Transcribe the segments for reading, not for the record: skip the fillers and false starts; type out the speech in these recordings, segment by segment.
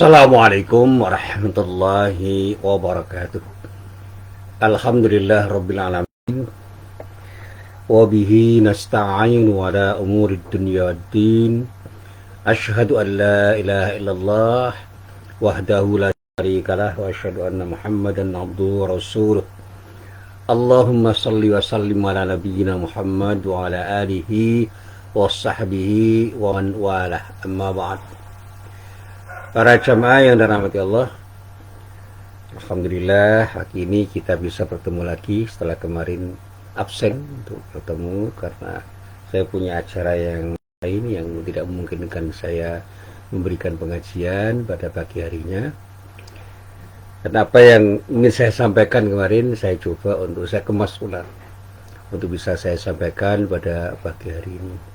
Assalamualaikum warahmatullahi wabarakatuh. Alhamdulillah rabbil alamin. Wa bihi nasta'inu ala umurid dunya waddin. Asyhadu an la ilaha illallah wahdahu la syarikalah wa asyhadu anna Muhammadan abduhu wa rasuluh. Allahumma salli wa sallim ala nabiyyina Muhammad wa ala alihi wa sahbihi wa man walah. Amma ba'd. Para jamaah yang dirahmati Allah, alhamdulillah hari ini kita bisa bertemu lagi setelah kemarin absen untuk bertemu karena saya punya acara yang lain yang tidak memungkinkan saya memberikan pengajian pada pagi harinya. Dan apa yang ingin saya sampaikan kemarin saya coba untuk saya kemas ulang untuk bisa saya sampaikan pada pagi hari ini.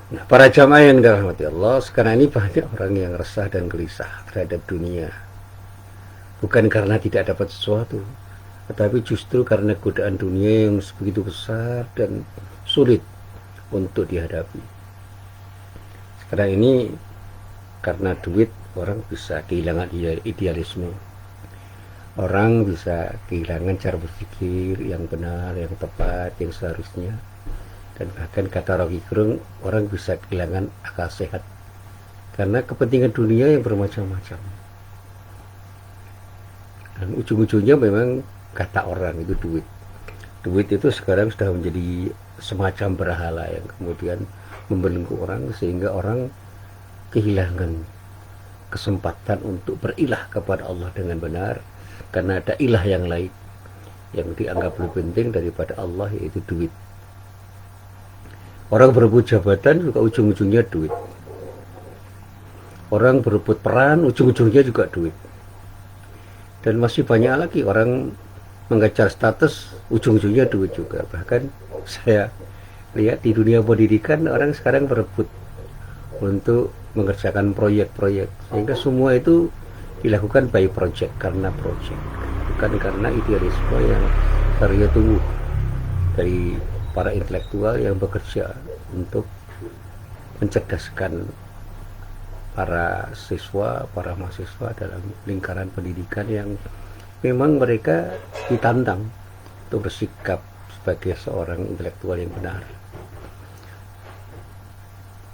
Nah, para jamaah yang dirahmati Allah, sekarang ini banyak orang yang resah dan gelisah terhadap dunia. Bukan karena tidak dapat sesuatu, tetapi justru karena godaan dunia yang begitu besar dan sulit untuk dihadapi. Sekarang ini karena duit orang bisa kehilangan idealisme. Orang bisa kehilangan cara berpikir yang benar, yang tepat, yang seharusnya. Dan bahkan kata Rocky Gerung, orang bisa kehilangan akal sehat karena kepentingan dunia yang bermacam-macam. Dan ujung-ujungnya memang kata orang itu duit. Duit itu sekarang sudah menjadi semacam berhala yang kemudian membelenggu orang sehingga orang kehilangan kesempatan untuk berilah kepada Allah dengan benar karena ada ilah yang lain yang dianggap lebih penting daripada Allah, yaitu duit. Orang berebut jabatan juga ujung-ujungnya duit. Orang berebut peran ujung-ujungnya juga duit. Dan masih banyak lagi orang mengejar status ujung-ujungnya duit juga. Bahkan saya lihat di dunia pendidikan orang sekarang berebut untuk mengerjakan proyek-proyek. Sehingga semua itu dilakukan by project, karena project. Bukan karena idealisme yang harusnya tumbuh dari para intelektual yang bekerja untuk mencerdaskan para siswa, para mahasiswa dalam lingkaran pendidikan yang memang mereka ditantang untuk bersikap sebagai seorang intelektual yang benar.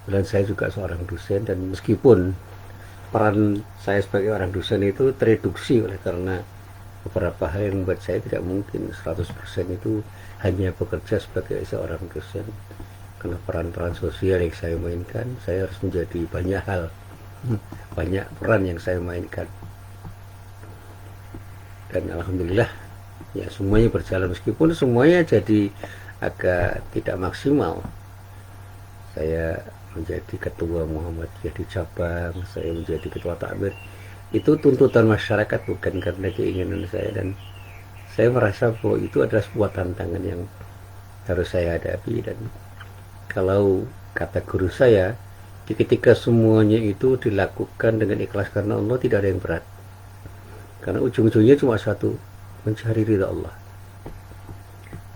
Dan saya juga seorang dosen, dan meskipun peran saya sebagai orang dosen itu tereduksi oleh karena beberapa hal yang membuat saya tidak mungkin 100% itu hanya bekerja sebagai seorang dosen, karena peran-peran sosial yang saya mainkan, saya harus menjadi banyak hal, banyak peran yang saya mainkan. Dan alhamdulillah ya semuanya berjalan, meskipun semuanya jadi agak tidak maksimal. Saya menjadi ketua Muhammadiyah di cabang, saya menjadi ketua takmir, itu tuntutan masyarakat, bukan karena keinginan saya. Dan saya merasa bahwa itu adalah sebuah tantangan yang harus saya hadapi. Dan kalau kata guru saya, ketika semuanya itu dilakukan dengan ikhlas karena Allah, tidak ada yang berat, karena ujung-ujungnya cuma satu, mencari ridha Allah.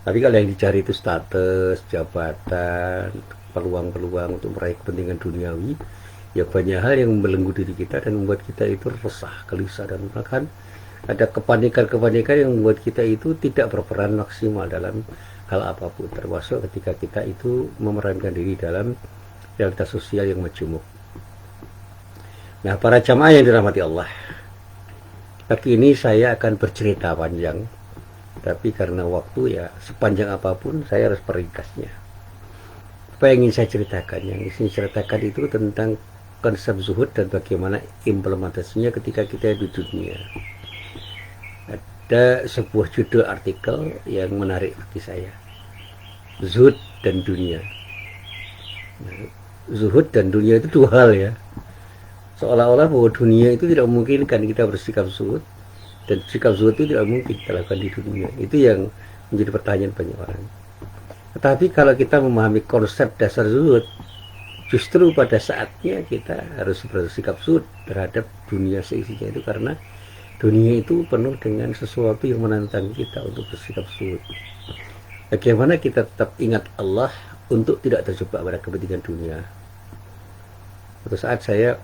Tapi kalau yang dicari itu status, jabatan, peluang-peluang untuk meraih kepentingan duniawi, ya banyak hal yang membelenggu diri kita dan membuat kita itu resah, gelisah, dan bahkan ada kepanikan-kepanikan yang membuat kita itu tidak berperan maksimal dalam hal apapun, termasuk ketika kita itu memerankan diri dalam realitas sosial yang majemuk. Nah, para jamaah yang dirahmati Allah, pagi ini saya akan bercerita panjang, tapi karena waktu ya sepanjang apapun saya harus meringkasnya. Apa yang ingin saya ceritakan? Yang ingin saya ceritakan itu tentang konsep zuhud dan bagaimana implementasinya ketika kita di dunia. Ada sebuah judul artikel yang menarik bagi saya, zuhud dan dunia. Zuhud dan dunia itu dua hal ya, seolah-olah bahwa dunia itu tidak memungkinkan kita bersikap zuhud, dan sikap zuhud itu tidak mungkin kita lakukan di dunia. Itu yang menjadi pertanyaan banyak orang. Tetapi kalau kita memahami konsep dasar zuhud, justru pada saatnya kita harus bersikap zuhud terhadap dunia seisinya itu, karena dunia itu penuh dengan sesuatu yang menantang kita untuk bersikap zuhud. Bagaimana kita tetap ingat Allah untuk tidak terjebak pada kepentingan dunia. Suatu saat saya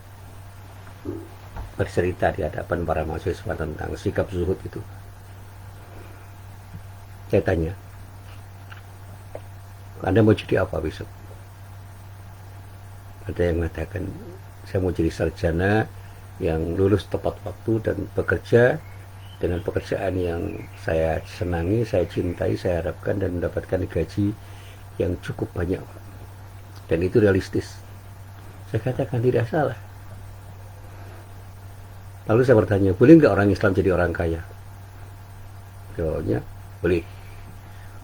bercerita di hadapan para mahasiswa tentang sikap zuhud itu. Saya tanya, Anda mau jadi apa besok? Ada yang mengatakan, saya mau jadi sarjana yang lulus tepat waktu dan bekerja dengan pekerjaan yang saya senangi, saya cintai, saya harapkan, dan mendapatkan gaji yang cukup banyak, dan itu realistis. Saya katakan tidak salah. Lalu saya bertanya, boleh nggak orang Islam jadi orang kaya? Jawabnya, boleh.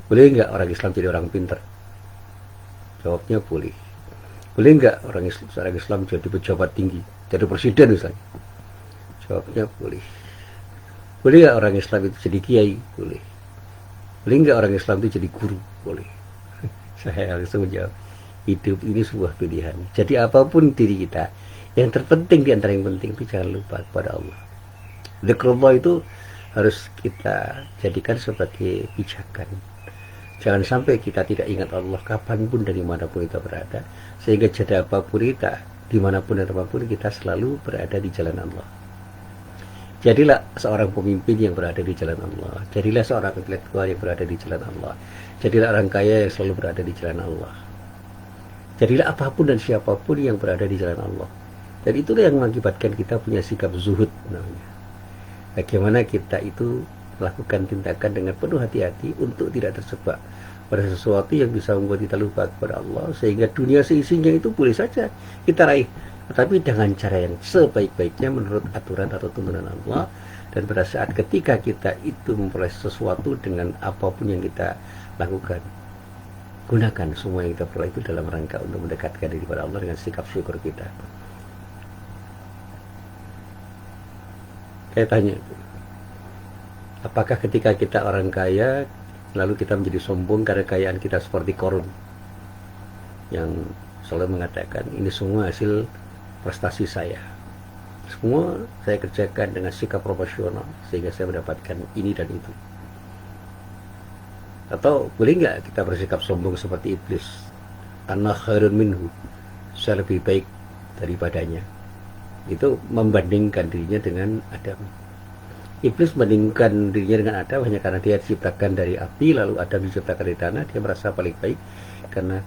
Boleh nggak orang Islam jadi orang pintar? Jawabnya, boleh. Boleh nggak orang Islam jadi pejabat tinggi, jadi presiden misalnya? Jawabnya, boleh. Boleh nggak orang Islam itu jadi kiai? Boleh. Boleh nggak orang Islam itu jadi guru? Boleh. Saya langsung menjawab, hidup ini sebuah pilihan. Jadi apapun diri kita, yang terpenting di antara yang penting itu jangan lupa kepada Allah. Zikrullah itu harus kita jadikan sebagai pijakan. Jangan sampai kita tidak ingat Allah kapanpun dan dimanapun kita berada, sehingga jadi apapun kita, dimanapun dan apapun kita selalu berada di jalan Allah. Jadilah seorang pemimpin yang berada di jalan Allah. Jadilah seorang intelektual yang berada di jalan Allah. Jadilah orang kaya yang selalu berada di jalan Allah. Jadilah apapun dan siapapun yang berada di jalan Allah. Dan itulah yang mengakibatkan kita punya sikap zuhud namanya. Bagaimana kita itu melakukan tindakan dengan penuh hati-hati untuk tidak terjebak pada sesuatu yang bisa membuat kita lupa kepada Allah, sehingga dunia seisinya itu boleh saja kita raih, tetapi dengan cara yang sebaik-baiknya menurut aturan atau tuntunan Allah. Dan pada saat ketika kita itu memperoleh sesuatu dengan apapun yang kita lakukan, gunakan semua yang kita peroleh itu dalam rangka untuk mendekatkan diri kepada Allah dengan sikap syukur kita. Saya tanya, apakah ketika kita orang kaya lalu kita menjadi sombong karena kekayaan kita seperti Qarun yang selalu mengatakan ini semua hasil prestasi saya, semua saya kerjakan dengan sikap profesional sehingga saya mendapatkan ini dan itu? Atau boleh nggak kita bersikap sombong seperti iblis, ana khairun minhu, saya lebih baik daripadanya? Itu membandingkan dirinya dengan Adam. Iblis membandingkan dirinya dengan Adam hanya karena dia diciptakan dari api, lalu Adam diciptakan dari tanah. Dia merasa paling baik karena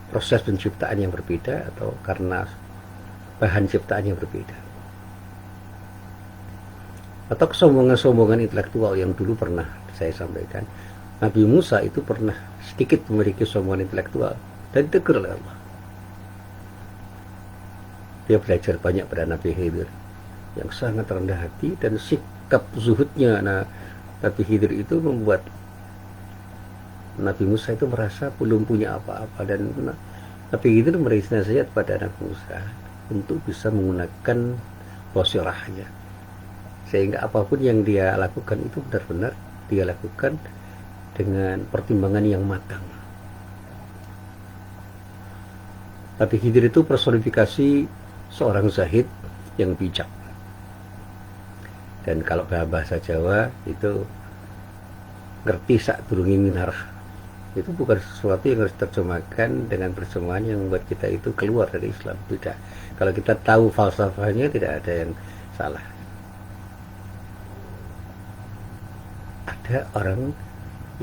proses penciptaan yang berbeda atau karena bahan ciptaan yang berbeda. Atau kesombongan-sombongan intelektual yang dulu pernah saya sampaikan. Nabi Musa itu pernah sedikit memiliki sombongan intelektual dan ditegur oleh Allah. Dia belajar banyak pada Nabi Khidir yang sangat rendah hati, dan sikap zuhudnya Nabi Khidir itu membuat Nabi Musa itu merasa belum punya apa-apa, dan Nabi Khidir memberi nasihat pada Nabi Musa untuk bisa menggunakan basirahnya, sehingga apapun yang dia lakukan itu benar-benar dia lakukan dengan pertimbangan yang matang. Nabi Khidir itu personifikasi seorang zahid yang bijak. Dan kalau bahasa Jawa itu ngerti sak durungi minarah, itu bukan sesuatu yang harus terjemahkan dengan terjemahan yang membuat kita itu keluar dari Islam. Tidak. Kalau kita tahu falsafahnya, tidak ada yang salah. Ada orang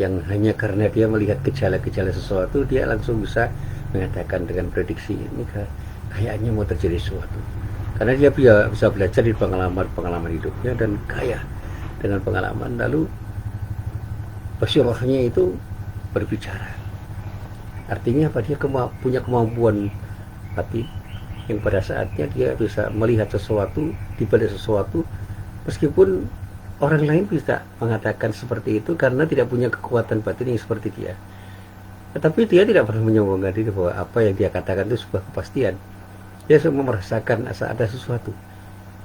yang hanya karena dia melihat gejala-gejala sesuatu, dia langsung bisa mengatakan dengan prediksi ini kayaknya mau terjadi sesuatu, karena dia bisa belajar di pengalaman hidupnya dan kaya dengan pengalaman. Lalu basirahnya itu berbicara, artinya apa? Dia punya kemampuan hati yang pada saatnya dia bisa melihat sesuatu di balik sesuatu, meskipun orang lain bisa mengatakan seperti itu karena tidak punya kekuatan batin yang seperti dia. Tetapi dia tidak pernah menyombongkan diri bahwa apa yang dia katakan itu sebuah kepastian. Dia semua merasakan asa ada sesuatu.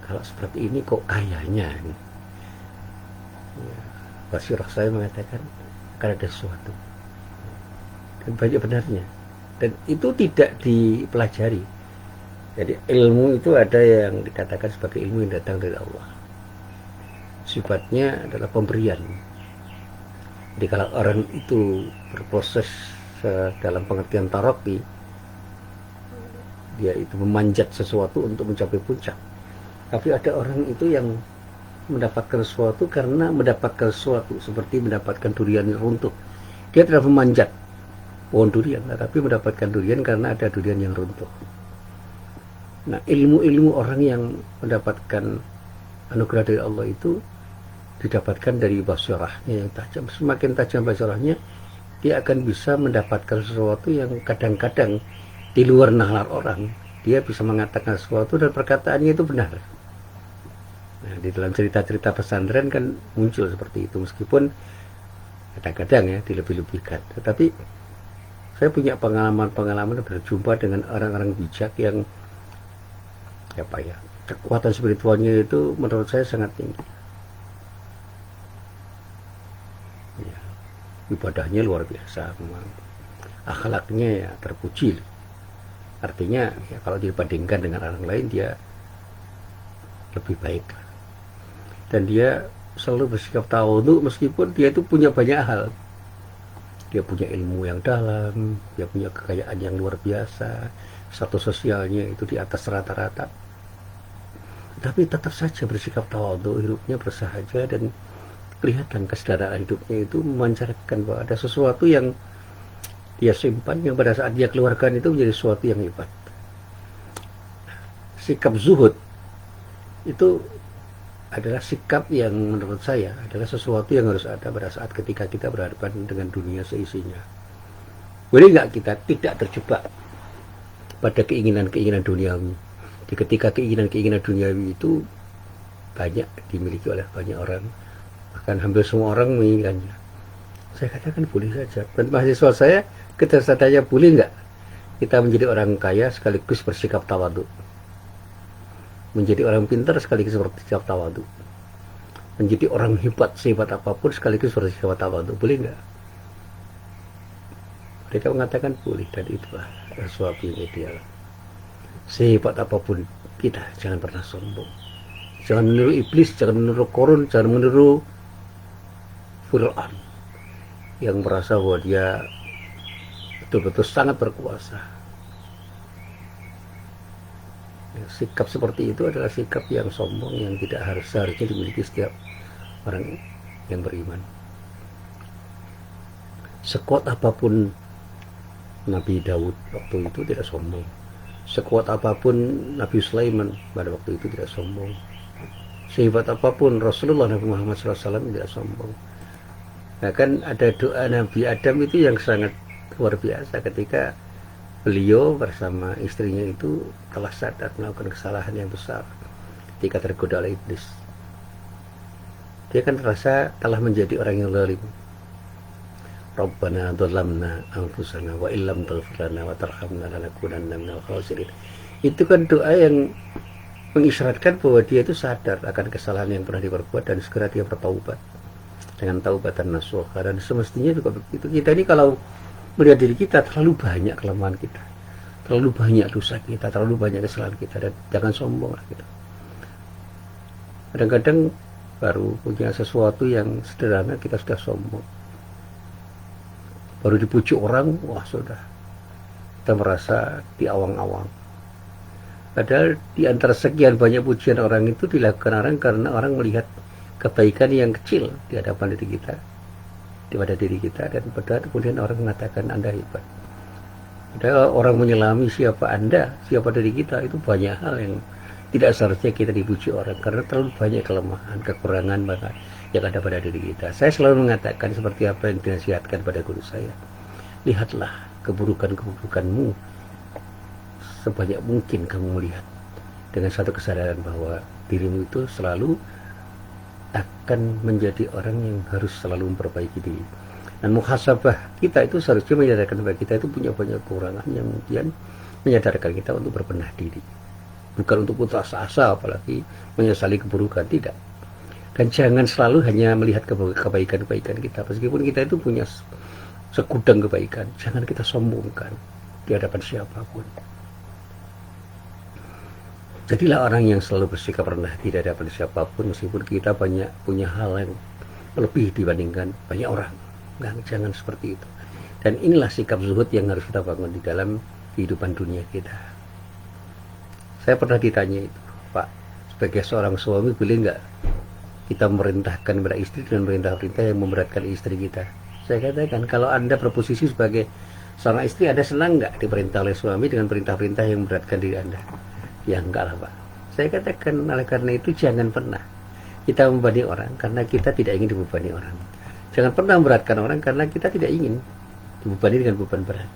Kalau seperti ini kok kayaknya ini. Ya, basirah saya mengatakan akan ada sesuatu. Dan banyak benarnya. Dan itu tidak dipelajari. Jadi ilmu itu ada yang dikatakan sebagai ilmu yang datang dari Allah. Sifatnya adalah pemberian. Jadi kalau orang itu berproses dalam pengertian taraqi, dia itu memanjat sesuatu untuk mencapai puncak, Tapi ada orang itu yang mendapatkan sesuatu karena mendapatkan sesuatu, seperti mendapatkan durian yang runtuh. Dia tidak memanjat pohon durian, tapi mendapatkan durian karena ada durian yang runtuh. Nah, ilmu-ilmu orang yang mendapatkan anugerah dari Allah itu didapatkan dari basirahnya yang tajam. Semakin tajam basirahnya, dia akan bisa mendapatkan sesuatu yang kadang-kadang di luar nalar orang. Dia bisa mengatakan sesuatu dan perkataannya itu benar. Nah, di dalam cerita-cerita pesantren kan muncul seperti itu, meskipun kadang-kadang ya dilebih-lebihkan. Tetapi saya punya pengalaman berjumpa dengan orang-orang bijak yang kekuatan spiritualnya itu menurut saya sangat tinggi. Ya, ibadahnya luar biasa, memang akhlaknya ya terpuji. Artinya ya, kalau dibandingkan dengan orang lain dia lebih baik, dan dia selalu bersikap tawadhu meskipun dia itu punya banyak hal. Dia punya ilmu yang dalam, dia punya kekayaan yang luar biasa, status sosialnya itu di atas rata-rata, tapi tetap saja bersikap tawadhu, hidupnya bersahaja, dan kelihatan kesederhanaan hidupnya itu memancarkan bahwa ada sesuatu yang dia simpan, yang pada saat dia keluarkan itu menjadi sesuatu yang hebat. Sikap zuhud itu adalah sikap yang menurut saya adalah sesuatu yang harus ada pada saat ketika kita berhadapan dengan dunia seisinya. Boleh nggak kita tidak terjebak pada keinginan-keinginan duniawi? Ketika keinginan-keinginan duniawi itu banyak dimiliki oleh banyak orang, bahkan hampir semua orang menginginkannya. Saya katakan boleh saja. Dan mahasiswa saya ketika saya boleh nggak kita menjadi orang kaya sekaligus bersikap tawadhu, menjadi orang pintar sekaligus bersikap tawadhu, menjadi orang hebat sehebat apapun sekaligus bersikap tawadhu, boleh nggak? Mereka mengatakan boleh, dan itulah sesuatu yang ideal. Sehebat apapun kita, jangan pernah sombong, jangan meniru iblis, jangan meniru Korun, jangan meniru Fir'aun yang merasa bahwa dia betul-betul sangat berkuasa. Sikap seperti itu adalah sikap yang sombong, yang tidak seharusnya dimiliki setiap orang yang beriman. Sekuat apapun Nabi Daud waktu itu tidak sombong, sekuat apapun Nabi Sulaiman pada waktu itu tidak sombong, sehebat apapun Rasulullah Nabi Muhammad SAW tidak sombong. Nah, kan ada doa Nabi Adam itu yang sangat luar biasa ketika beliau bersama istrinya itu telah sadar melakukan kesalahan yang besar ketika tergoda oleh iblis. Dia kan terasa telah menjadi orang yang zalim. Rabbana dhalamna anfusana wa illam taghfir lana wa tarhamna lanakunanna minal khasirin. Itu kan doa yang mengisyaratkan bahwa dia itu sadar akan kesalahan yang pernah diperbuat dan segera dia bertaubat dengan taubatan nasuha. Dan semestinya juga begitu. Kita ini kalau melihat diri kita, terlalu banyak kelemahan kita, terlalu banyak dosa kita, terlalu banyak kesalahan kita, dan jangan sombong lah kita. Kadang-kadang baru punya sesuatu yang sederhana kita sudah sombong, baru dipuji orang, wah sudah kita merasa diawang-awang. Padahal di antara sekian banyak pujian orang itu dilakukan orang karena orang melihat kebaikan yang kecil di hadapan diri kita, pada diri kita, dan pada kemudian orang mengatakan Anda hebat. Padahal orang menyelami siapa Anda, siapa diri kita, itu banyak hal yang tidak seharusnya kita dipuji orang karena terlalu banyak kelemahan, kekurangan yang ada pada diri kita. Saya selalu mengatakan seperti apa yang dinasihatkan pada guru saya, lihatlah keburukan-keburukanmu sebanyak mungkin kamu melihat, dengan satu kesadaran bahwa dirimu itu selalu akan menjadi orang yang harus selalu memperbaiki diri. Dan muhasabah kita itu seharusnya menyadarkan bahwa kita itu punya banyak kekurangan yang kemudian menyadarkan kita untuk berbenah diri, bukan untuk putus asa apalagi menyesali keburukan, tidak. Dan jangan selalu hanya melihat kebaikan-kebaikan kita, meskipun kita itu punya segudang kebaikan, jangan kita sombongkan di hadapan siapapun. Jadilah orang yang selalu bersikap rendah di hadapan siapapun, meskipun kita banyak punya hal yang lebih dibandingkan banyak orang. Jangan seperti itu. Dan inilah sikap zuhud yang harus kita bangun di dalam kehidupan dunia kita. Saya pernah ditanya itu, Pak, sebagai seorang suami boleh nggak kita memerintahkan kepada istri dengan perintah-perintah yang memberatkan istri kita? Saya katakan, kalau Anda berposisi sebagai seorang istri, Anda senang nggak diperintah oleh suami dengan perintah-perintah yang memberatkan diri Anda? Ya enggak lah, Pak. Saya katakan, oleh karena itu jangan pernah kita membebani orang karena kita tidak ingin dibebani orang. Jangan pernah memberatkan orang karena kita tidak ingin dibebani dengan beban berat.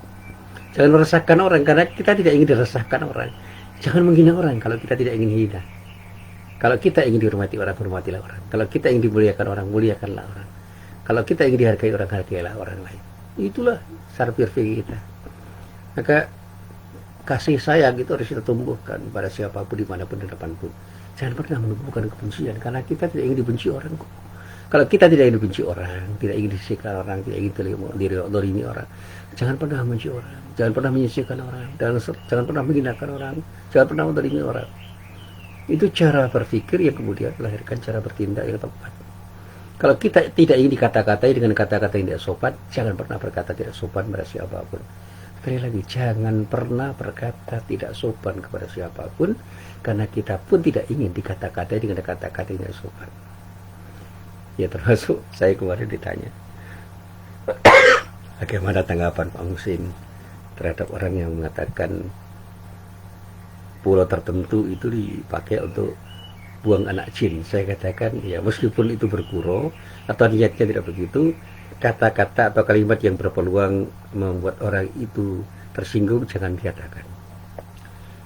Jangan meresahkan orang karena kita tidak ingin diresahkan orang. Jangan menghina orang kalau kita tidak ingin hina. Kalau kita ingin dihormati orang, hormatilah orang. Kalau kita ingin dimuliakan orang, muliakanlah orang. Kalau kita ingin dihargai orang, hargailah orang lain. Itulah cara berpikir kita. Maka kasih sayang itu harus kita tumbuhkan pada siapapun, dimanapun, dan kapanpun. Jangan pernah menumbuhkan kebencian, karena kita tidak ingin dibenci orang kok. Kalau kita tidak ingin dibenci orang, tidak ingin disiksa orang, tidak ingin dilindungi orang, jangan pernah membenci orang, jangan pernah menyisihkan orang, jangan pernah menghinakan orang, jangan pernah mendolimi orang. Itu cara berpikir yang kemudian melahirkan cara bertindak yang tepat. Kalau kita tidak ingin dikata-katai dengan kata-kata yang tidak sopan, jangan pernah berkata tidak sopan pada siapapun. Sekali lagi, jangan pernah berkata tidak sopan kepada siapapun, karena kita pun tidak ingin dikata-katai dengan kata-kata yang tidak sopan. Ya, termasuk saya kemarin ditanya, bagaimana tanggapan Pak Muhsin terhadap orang yang mengatakan pulau tertentu itu dipakai untuk buang anak jin. Saya katakan, ya meskipun itu bergurau atau niatnya tidak begitu, kata-kata atau kalimat yang berpeluang membuat orang itu tersinggung jangan dikatakan.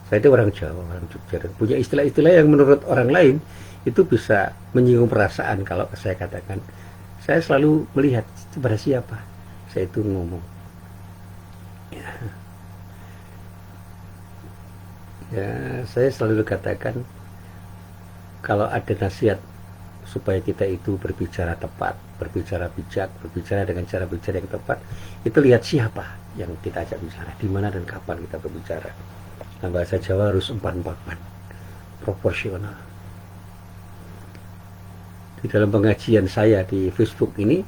Saya itu orang Jawa, orang Jogja, dan punya istilah-istilah yang menurut orang lain itu bisa menyinggung perasaan. Kalau saya katakan, saya selalu melihat kepada siapa saya itu ngomong. Ya, saya selalu katakan, kalau ada nasihat supaya kita itu berbicara tepat, berbicara bijak, berbicara dengan cara bicara yang tepat, itu lihat siapa yang kita ajak bicara, di mana dan kapan kita berbicara. Nah, bahasa Jawa harus empan-empan, proporsional. Di dalam pengajian saya di Facebook ini,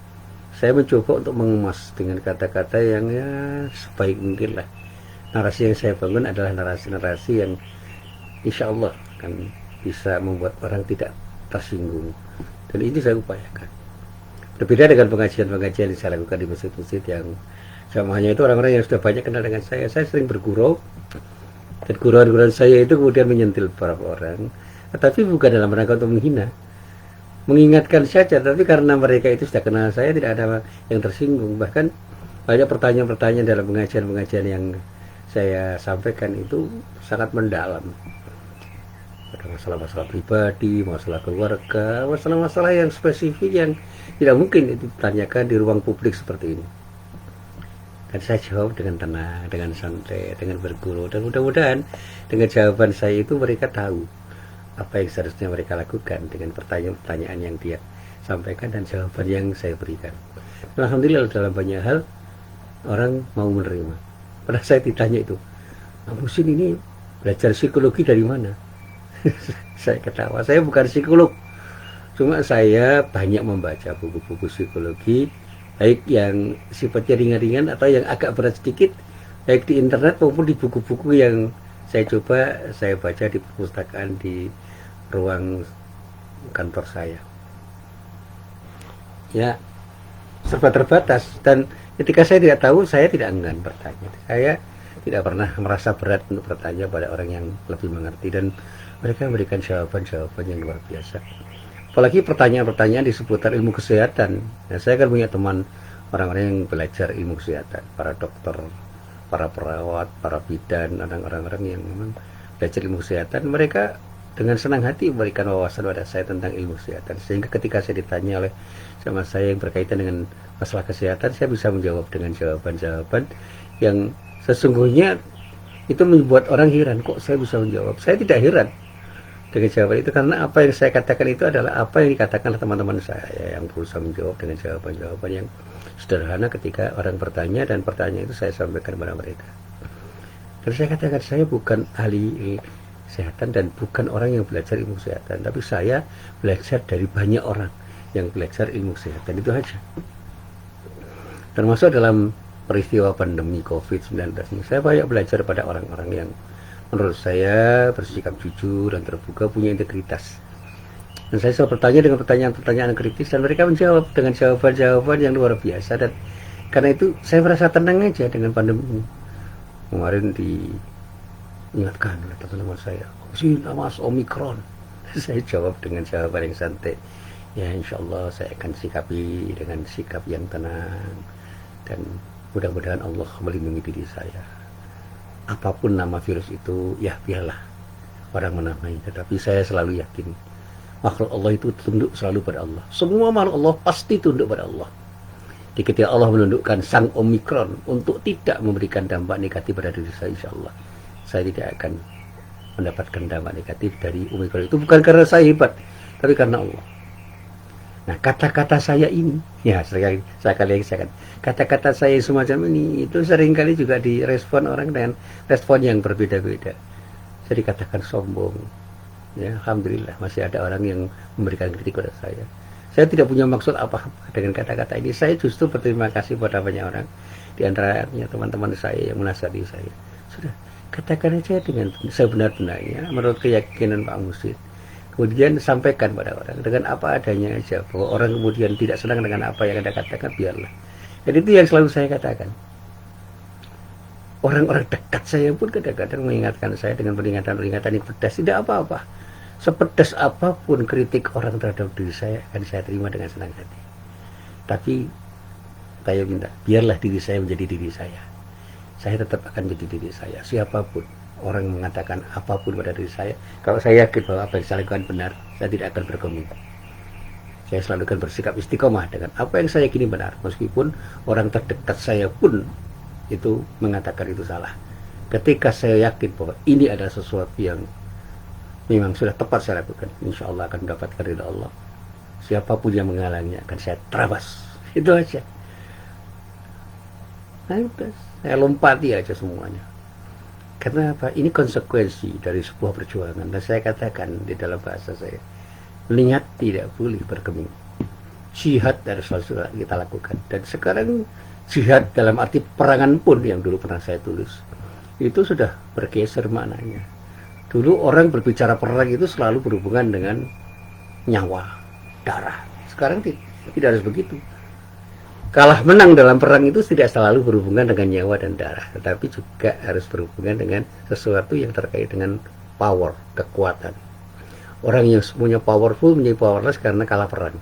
saya mencoba untuk mengemas dengan kata-kata yang ya sebaik mungkin lah. Narasi yang saya bangun adalah narasi-narasi yang insya Allah akan bisa membuat orang tidak tersinggung, dan ini saya upayakan. Berbeda dengan pengajian-pengajian yang saya lakukan di masjid-masjid yang jamaahnya itu orang-orang yang sudah banyak kenal dengan saya sering bergurau, dan gurauan-gurauan saya itu kemudian menyentil beberapa orang, tetapi bukan dalam rangka untuk menghina, mengingatkan saja. Tapi karena mereka itu sudah kenal saya, tidak ada yang tersinggung. Bahkan banyak pertanyaan-pertanyaan dalam pengajian-pengajian yang saya sampaikan itu sangat mendalam. Ada masalah-masalah pribadi, masalah keluarga, masalah-masalah yang spesifik yang tidak mungkin itu ditanyakan di ruang publik seperti ini. Dan saya jawab dengan tenang, dengan santai, dengan berguru, dan mudah-mudahan dengan jawaban saya itu mereka tahu apa yang seharusnya mereka lakukan dengan pertanyaan-pertanyaan yang dia sampaikan dan jawaban yang saya berikan. Dan alhamdulillah dalam banyak hal orang mau menerima. Pada saya ditanya itu, Pak Muhsin ini belajar psikologi dari mana? Saya ketawa, saya bukan psikolog, cuma saya banyak membaca buku-buku psikologi, baik yang sifatnya ringan-ringan atau yang agak berat sedikit, baik di internet maupun di buku-buku yang saya coba saya baca di perpustakaan di ruang kantor saya. Ya, serba terbatas, dan ketika saya tidak tahu, saya tidak enggan bertanya. Saya tidak pernah merasa berat untuk bertanya pada orang yang lebih mengerti, dan mereka memberikan jawaban-jawaban yang luar biasa. Apalagi pertanyaan-pertanyaan di seputar ilmu kesehatan. Nah, saya kan punya teman orang-orang yang belajar ilmu kesehatan, para dokter, para perawat, para bidan, orang-orang yang memang belajar ilmu kesehatan. Mereka dengan senang hati memberikan wawasan pada saya tentang ilmu kesehatan, sehingga ketika saya ditanya oleh sama saya yang berkaitan dengan masalah kesehatan, saya bisa menjawab dengan jawaban-jawaban yang sesungguhnya itu membuat orang heran, kok saya bisa menjawab. Saya tidak heran dengan jawaban itu, karena apa yang saya katakan itu adalah apa yang dikatakan oleh teman-teman saya yang berusaha menjawab dengan jawaban-jawaban yang sederhana ketika orang bertanya, dan pertanyaan itu saya sampaikan kepada mereka. Dan saya katakan, saya bukan ahli kesehatan dan bukan orang yang belajar ilmu kesehatan, tapi saya belajar dari banyak orang yang belajar ilmu kesehatan, itu aja. Termasuk dalam peristiwa pandemi COVID-19 ini, saya banyak belajar pada orang-orang yang menurut saya bersikap jujur dan terbuka, punya integritas. Dan saya selalu bertanya dengan pertanyaan-pertanyaan kritis, dan mereka menjawab dengan jawaban-jawaban yang luar biasa. Dan karena itu saya merasa tenang aja dengan pandemi ini. Kemarin diingatkan oleh teman-teman saya, "Sini Mas, Omikron." Saya jawab dengan jawaban yang santai, ya insya Allah saya akan sikapi dengan sikap yang tenang, dan mudah-mudahan Allah melindungi diri saya. Apapun nama virus itu, ya biarlah orang menamai, tetapi saya selalu yakin makhluk Allah itu tunduk selalu pada Allah. Semua makhluk Allah pasti tunduk pada Allah. Di ketika Allah menundukkan sang Omikron untuk tidak memberikan dampak negatif pada diri saya, insya Allah saya tidak akan mendapatkan dampak negatif dari Omikron itu, bukan karena saya hebat, tapi karena Allah. Nah, kata-kata saya ini, ya saya katakan, kata-kata saya semacam ini itu seringkali juga direspon orang dengan respon yang berbeda-beda. Saya dikatakan sombong, ya alhamdulillah masih ada orang yang memberikan kritik pada saya. Saya tidak punya maksud apa-apa dengan kata-kata ini. Saya justru berterima kasih pada banyak orang, di antaranya teman-teman saya yang menasihati saya. Sudah, katakan aja dengan sebenar-benarnya menurut keyakinan Pak Mursyid. Kemudian sampaikan pada orang dengan apa adanya aja, bahwa orang kemudian tidak senang dengan apa yang Anda katakan, biarlah. Dan itu yang selalu saya katakan. Orang-orang dekat saya pun kadang-kadang mengingatkan saya dengan peringatan-peringatan yang pedas. Tidak apa-apa, sepedas apapun kritik orang terhadap diri saya akan saya terima dengan senang hati. Tapi saya minta, biarlah diri saya menjadi diri saya. Saya tetap akan menjadi diri saya. Siapapun orang mengatakan apapun pada diri saya, kalau saya yakin bahwa apa yang saya lakukan benar, saya tidak akan bergeming. Saya selalu akan bersikap istiqomah dengan apa yang saya yakini benar, meskipun orang terdekat saya pun itu mengatakan itu salah. Ketika saya yakin bahwa ini adalah sesuatu yang memang sudah tepat saya lakukan, insya Allah akan mendapatkan ridha Allah. Siapapun yang menghalanginya akan saya terabas. Itu aja. Nah, saya lompati aja semuanya. Karena apa? Ini konsekuensi dari sebuah perjuangan. Dan saya katakan di dalam bahasa saya, niat tidak boleh bergeming. Jihad harus selalu kita lakukan. Dan sekarang jihad dalam arti perangan pun yang dulu pernah saya tulis, itu sudah bergeser maknanya. Dulu orang berbicara perang itu selalu berhubungan dengan nyawa, darah. Sekarang tidak harus begitu. Kalah menang dalam perang itu tidak selalu berhubungan dengan nyawa dan darah, tetapi juga harus berhubungan dengan sesuatu yang terkait dengan power, kekuatan. Orang yang semuanya powerful menjadi powerless karena kalah perang.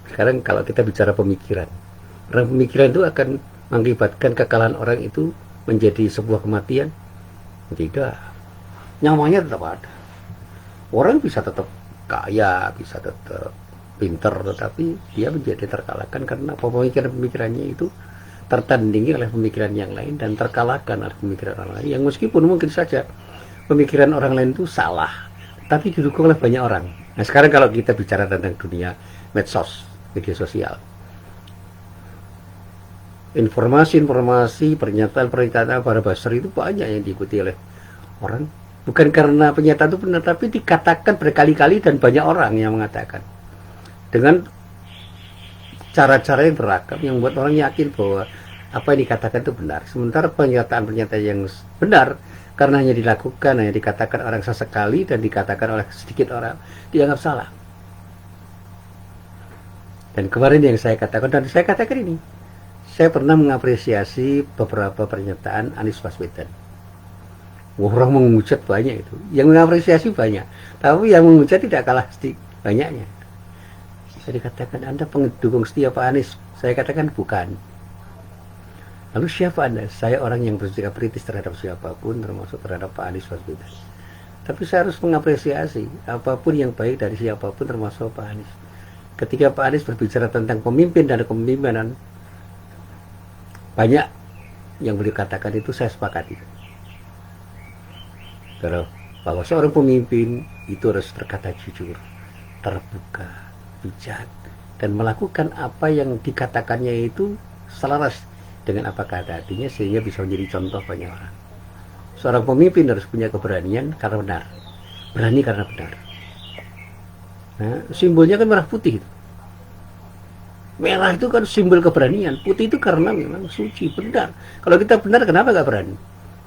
Sekarang kalau kita bicara pemikiran, pemikiran itu akan mengakibatkan kekalahan orang itu menjadi sebuah kematian. Tidak, nyawanya tetap ada. Orang bisa tetap kaya, bisa tetap pinter, tetapi dia menjadi terkalahkan karena pemikiran-pemikirannya itu tertandingi oleh pemikiran yang lain dan terkalahkan oleh pemikiran orang lain, yang meskipun mungkin saja pemikiran orang lain itu salah, tapi didukung oleh banyak orang. Nah, sekarang kalau kita bicara tentang dunia medsos, media sosial, informasi-informasi, pernyataan-pernyataan para basar itu banyak yang diikuti oleh orang, bukan karena pernyataan itu benar, tapi dikatakan berkali-kali dan banyak orang yang mengatakan dengan cara-cara yang beragam yang membuat orang yakin bahwa apa yang dikatakan itu benar. Sementara pernyataan-pernyataan yang benar karena hanya dilakukan, hanya dikatakan orang sesekali dan dikatakan oleh sedikit orang, dianggap salah. Dan kemarin yang saya katakan, dan saya katakan ini, saya pernah mengapresiasi beberapa pernyataan Anies Baswedan. Orang menghujat banyak itu, yang mengapresiasi banyak, tapi yang menghujat tidak kalah banyaknya. Saya dikatakan, Anda pendukung setia Pak Anies. Saya katakan bukan. Lalu siapa Anda? Saya orang yang bersikap kritis terhadap siapapun, termasuk terhadap Pak Anies Baswedan. Tapi saya harus mengapresiasi apapun yang baik dari siapapun, termasuk Pak Anies. Ketika Pak Anies berbicara tentang pemimpin dan kepemimpinan, banyak yang beliau katakan itu saya sepakati. Bahwa seorang pemimpin itu harus berkata jujur, terbuka, bijak, dan melakukan apa yang dikatakannya itu selaras dengan apa kata hatinya, sehingga bisa menjadi contoh banyak orang. Seorang pemimpin harus punya keberanian karena benar, berani karena benar. Nah, simbolnya kan merah putih. Merah itu kan simbol keberanian, putih itu karena memang suci, benar. Kalau kita benar, kenapa gak berani?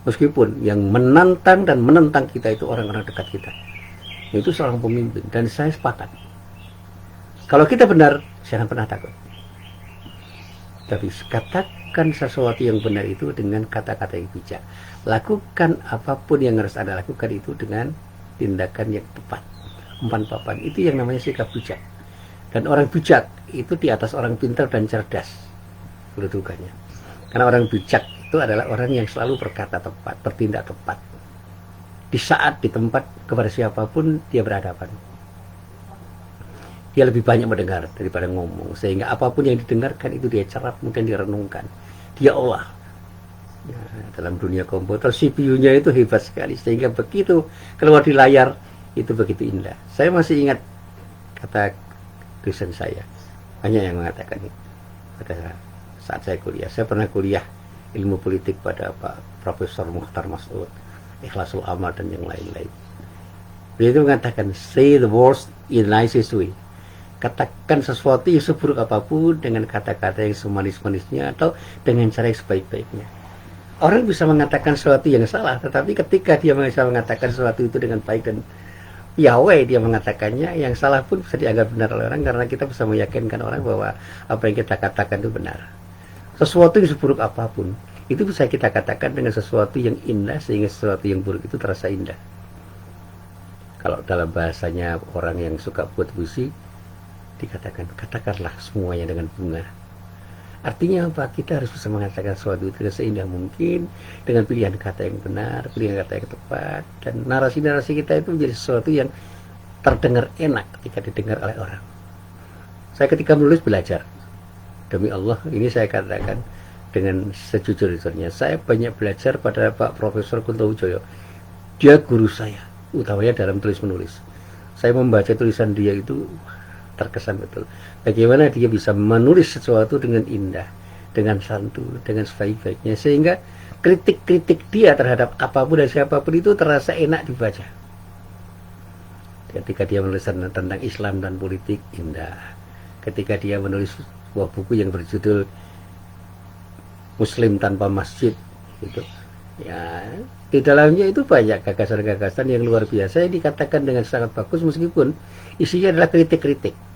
Meskipun yang menantang dan menentang kita itu orang-orang dekat kita. Itu seorang pemimpin, dan saya sepakat. Kalau kita benar, jangan pernah takut. Tapi katakan sesuatu yang benar itu dengan kata-kata yang bijak. Lakukan apapun yang harus Anda lakukan itu dengan tindakan yang tepat. Umpan papan itu yang namanya sikap bijak. Dan orang bijak itu di atas orang pintar dan cerdas kedudukannya. Karena orang bijak itu adalah orang yang selalu berkata tepat, bertindak tepat. Di saat, di tempat, kepada siapapun dia berhadapan. Dia lebih banyak mendengar daripada ngomong, sehingga apapun yang didengarkan itu dia cerap, kemudian direnungkan, dia olah. Ya, dalam dunia komputer CPU-nya itu hebat sekali, sehingga begitu keluar di layar itu begitu indah. Saya masih ingat kata dosen saya, banyak yang mengatakan itu pada saat saya kuliah. Saya pernah kuliah ilmu politik pada Pak Profesor Mukhtar Mas'ud, Ikhlasul Amal dan yang lain-lain. Beliau itu mengatakan, say the words in nicest way. Katakan sesuatu yang seburuk apapun dengan kata-kata yang semanis-manisnya atau dengan cara yang sebaik-baiknya. Orang bisa mengatakan sesuatu yang salah, tetapi ketika dia bisa mengatakan sesuatu itu dengan baik dan piawai dia mengatakannya, yang salah pun bisa dianggap benar oleh orang, karena kita bisa meyakinkan orang bahwa apa yang kita katakan itu benar. Sesuatu yang seburuk apapun itu bisa kita katakan dengan sesuatu yang indah, sehingga sesuatu yang buruk itu terasa indah. Kalau dalam bahasanya orang yang suka buat puisi, dikatakan, katakanlah semuanya dengan bunga. Artinya apa? Kita harus bisa mengatakan sesuatu itu dengan seindah mungkin, dengan pilihan kata yang benar, pilihan kata yang tepat, dan narasi-narasi kita itu menjadi sesuatu yang terdengar enak ketika didengar oleh orang. Saya ketika menulis belajar, demi Allah, ini saya katakan dengan sejujur-jujurnya, saya banyak belajar pada Pak Profesor Kunto Wijoyo. Dia guru saya, utamanya dalam tulis-menulis. Saya membaca tulisan dia itu terkesan betul. Bagaimana dia bisa menulis sesuatu dengan indah, dengan santun, dengan sebaik-baiknya, sehingga kritik-kritik dia terhadap apapun dan siapapun itu terasa enak dibaca. Ketika dia menulis tentang Islam dan politik, indah. Ketika dia menulis sebuah buku yang berjudul Muslim Tanpa Masjid, gitu, ya, di dalamnya itu banyak gagasan-gagasan yang luar biasa yang dikatakan dengan sangat bagus, meskipun isinya adalah kritik-kritik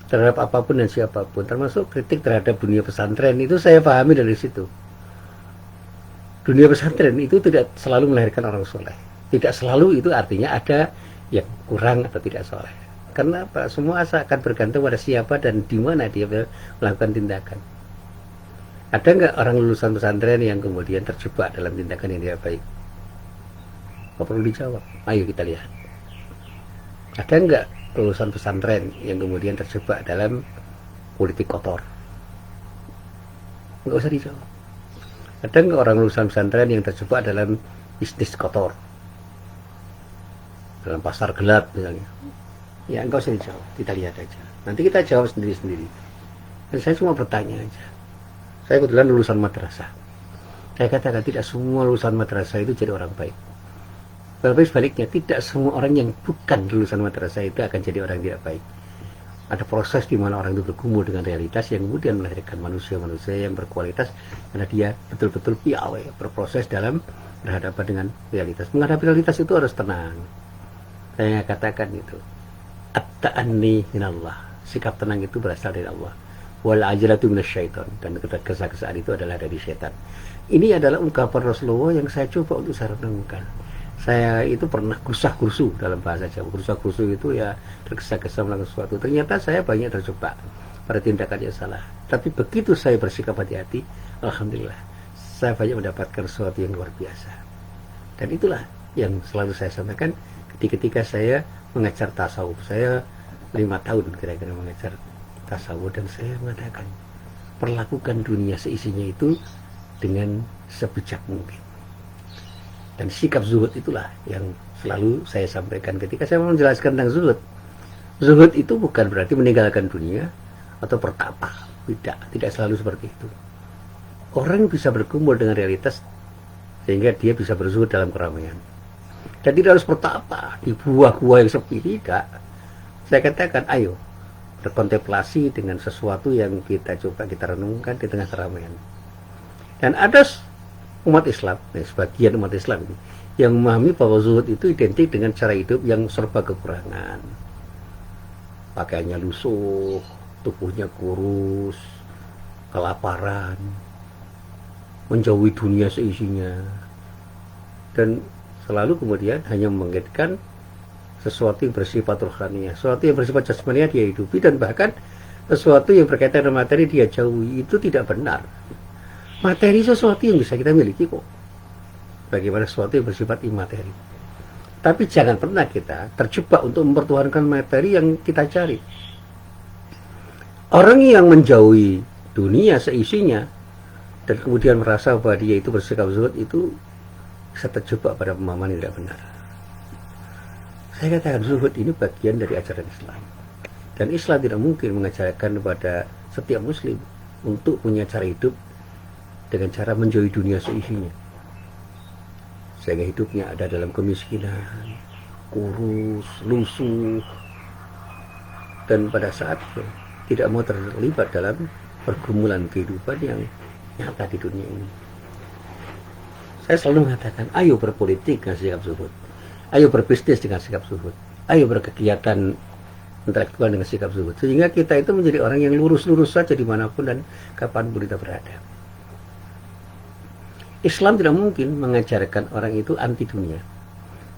terhadap apapun dan siapapun, termasuk kritik terhadap dunia pesantren. Itu saya pahami dari situ. Dunia pesantren itu tidak selalu melahirkan orang soleh. Tidak selalu itu artinya ada yang kurang atau tidak soleh. Karena apa? Semua akan bergantung pada siapa dan di mana dia melakukan tindakan. Ada nggak orang lulusan pesantren yang kemudian terjebak dalam tindakan yang tidak baik? Nggak perlu dijawab. Ayo kita lihat. Ada nggak lulusan pesantren yang kemudian terjebak dalam politik kotor? Nggak usah dijawab. Ada nggak orang lulusan pesantren yang terjebak dalam bisnis kotor, dalam pasar gelap misalnya? Ya nggak usah dijawab, kita lihat aja. Nanti kita jawab sendiri-sendiri. Dan saya cuma bertanya aja. Saya kebetulan lulusan madrasah. Saya katakan tidak semua lulusan madrasah itu jadi orang baik. Tapi sebaliknya, tidak semua orang yang bukan lulusan madrasah itu akan jadi orang tidak baik. Ada proses di mana orang itu bergumul dengan realitas yang kemudian melahirkan manusia-manusia yang berkualitas, karena dia betul-betul piawai berproses dalam berhadapan dengan realitas. Menghadapi realitas itu harus tenang. Saya katakan itu, at-ta'anni minallah. Sikap tenang itu berasal dari Allah. Wal ajratu minasyaiton, dan kesah-kesahan itu adalah dari setan. Ini adalah ungkapan Rasulullah yang saya coba untuk saya renungkan. Saya itu pernah gusah-gusu dalam bahasa Jawa. Gusah-gusu itu ya tergesa-gesa melakukan sesuatu. Ternyata saya banyak terjebak pada tindakan yang salah. Tapi begitu saya bersikap hati-hati, alhamdulillah, saya banyak mendapatkan sesuatu yang luar biasa. Dan itulah yang selalu saya sampaikan ketika saya mengajar tasawuf. Saya 5 tahun kira-kira mengajar tasawuf, dan saya mengatakan perlakukan dunia seisinya itu dengan sebijak mungkin. Dan sikap zuhud itulah yang selalu saya sampaikan ketika saya menjelaskan tentang zuhud. Zuhud itu bukan berarti meninggalkan dunia atau bertapa. Tidak selalu seperti itu. Orang bisa berkumpul dengan realitas sehingga dia bisa berzuhud dalam keramaian. Dan tidak harus bertapa di gua-gua yang sepi, tidak. Saya katakan, ayo berkontemplasi dengan sesuatu yang kita coba kita renungkan di tengah keramaian. Dan ada umat Islam, sebagian umat Islam ini, yang memahami bahwa zuhud itu identik dengan cara hidup yang serba kekurangan. Pakaiannya lusuh, tubuhnya kurus, kelaparan, menjauhi dunia seisinya, dan selalu kemudian hanya menginginkan sesuatu yang bersifat rohaniah, sesuatu yang bersifat jasmaniah dia hidupi, dan bahkan sesuatu yang berkaitan dengan materi dia jauhi. Itu tidak benar. Materi sesuatu yang bisa kita miliki kok, bagaimana sesuatu yang bersifat imateri. Tapi jangan pernah kita terjebak untuk mempertuhankan materi yang kita cari. Orang yang menjauhi dunia seisinya dan kemudian merasa bahwa dia itu bersikap zuhud, itu bisa terjebak pada pemahaman yang tidak benar. Saya katakan zuhud ini bagian dari ajaran Islam, dan Islam tidak mungkin mengajarkan kepada setiap muslim untuk punya cara hidup dengan cara menjauhi dunia seisinya, sehingga hidupnya ada dalam kemiskinan, kurus, lusuh, dan pada saatnya tidak mau terlibat dalam pergumulan kehidupan yang nyata di dunia ini. Saya selalu mengatakan, ayo berpolitik dengan sikap zuhud, ayo berbisnis dengan sikap zuhud, ayo berkegiatan intelektual dengan sikap zuhud, sehingga kita itu menjadi orang yang lurus-lurus saja dimanapun dan kapanpun kita berada. Islam tidak mungkin mengajarkan orang itu anti dunia.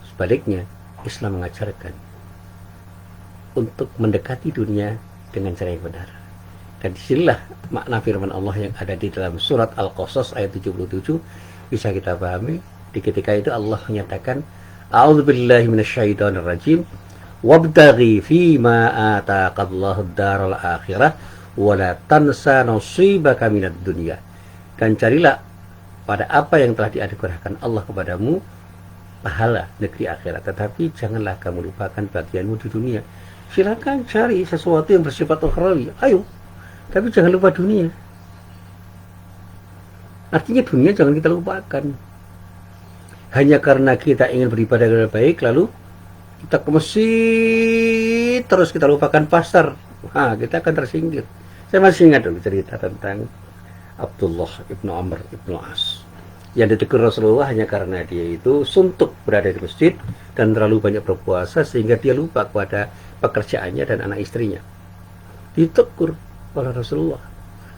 Sebaliknya, Islam mengajarkan untuk mendekati dunia dengan cara yang benar. Dan disinilah makna firman Allah yang ada di dalam surat Al-Qasas ayat 77 bisa kita pahami. Di ketika itu Allah menyatakan, A'udzubillahi minasyaitonirrajim, wabtaghi fima ataqallahu ad-daral akhirah wa la tansa nasibaka minad dunya. Dan carilah pada apa yang telah dianugerahkan Allah kepadamu pahala negeri akhirat, tetapi janganlah kamu lupakan bagianmu di dunia. Silakan cari sesuatu yang bersifat ukhrawi, ayo, tapi jangan lupa dunia. Artinya dunia jangan kita lupakan. Hanya karena kita ingin beribadah dengan baik, lalu kita ke masjid terus kita lupakan pasar, kita akan tersingkir. Saya masih ingat dulu cerita tentang Abdullah ibnu Amr ibnu As yang ditegur Rasulullah hanya karena dia itu suntuk berada di masjid dan terlalu banyak berpuasa sehingga dia lupa kepada pekerjaannya dan anak istrinya. Ditegur oleh Rasulullah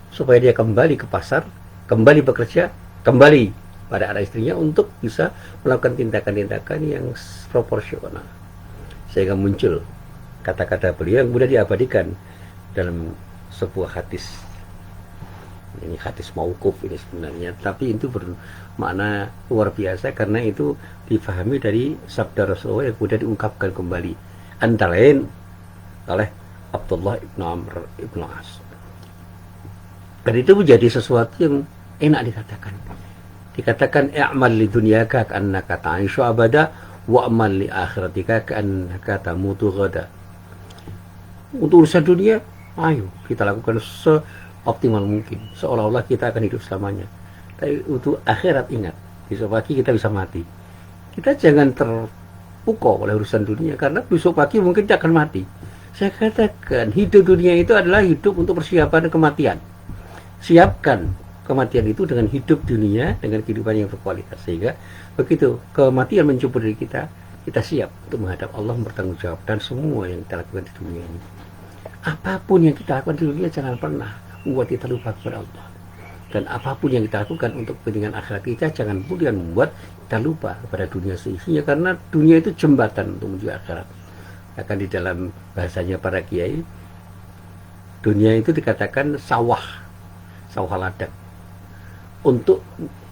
supaya dia kembali ke pasar, kembali bekerja, kembali pada anak istrinya untuk bisa melakukan tindakan-tindakan yang proporsional. Sehingga muncul kata-kata beliau yang mudah diabadikan dalam sebuah hadis. Ini hadis mauquf ini sebenarnya, tapi itu bermakna luar biasa karena itu difahami dari sabda Rasulullah yang mudah diungkapkan kembali antara lain oleh Abdullah ibnu Amr ibnu As. Dan itu menjadi sesuatu yang enak dikatakan i'mal li dunyaka ka'annaka ta'ishu abada wa'mal li akhiratika ka'annaka tamutu ghada. Untuk urusan dunia, ayo kita lakukan optimal mungkin, seolah-olah kita akan hidup selamanya. Tapi untuk akhirat ingat, besok pagi kita bisa mati. Kita jangan terpukau oleh urusan dunia, karena besok pagi mungkin kita akan mati. Saya katakan, hidup dunia itu adalah hidup untuk persiapan kematian. Siapkan kematian itu dengan hidup dunia, dengan kehidupan yang berkualitas. Sehingga begitu kematian menjemput diri kita, kita siap untuk menghadap Allah, bertanggung jawab dan semua yang kita lakukan di dunia ini. Apapun yang kita lakukan di dunia jangan pernah membuat kita lupa kepada Allah. Dan apapun yang kita lakukan untuk kepentingan akhirat kita jangan kemudian membuat kita lupa kepada dunia seisinya, karena dunia itu jembatan untuk menuju akhirat. Akan di dalam bahasanya para kiai, dunia itu dikatakan sawah ladang untuk